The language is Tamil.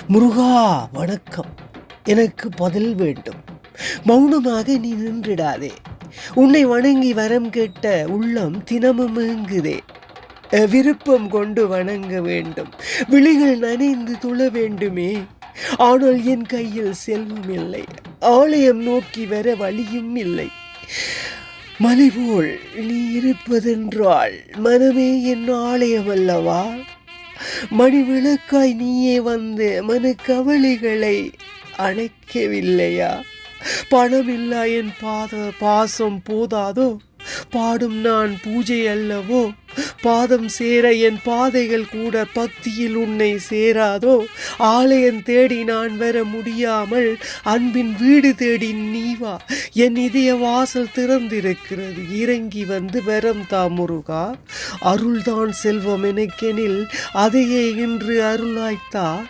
முருகா வணக்கம். எனக்கு பதில் வேண்டும். மௌனமாக நீ நின்றிடாதே. உன்னை வணங்கி வரம் கேட்ட உள்ளம் தினமும் ஏங்குதே. விருப்பம் கொண்டு வணங்க வேண்டும். விழிகள் நனைந்து துள வேண்டுமே. ஆனால் என் கையில் செல்வம் இல்லை. ஆலயம் நோக்கி வர வழியும் இல்லை. மலை போல் நீ இருப்பதென்றால் மனமே என் ஆலயம் அல்லவா? மணி விளக்காய் நீயே வந்து மனக்கவலைகளை அணைக்கவில்லையா? பணமில்லா என் பாசம் போதாதோ? பாடும் நான் பூஜை அல்லவோ? பாதம் சேர என் பாதைகள் கூட பக்தியில் உன்னை சேராதோ? ஆலயம் தேடி நான் வர முடியாமல் அன்பின் வீடு தேடி நீ வா. என் இதய வாசல் திறந்திருக்கிறது. இறங்கி வந்து வரம் தா முருகா. அருள்தான் செல்வம் எனக்கெனில் அதையே இன்று அருளாய்த்தா.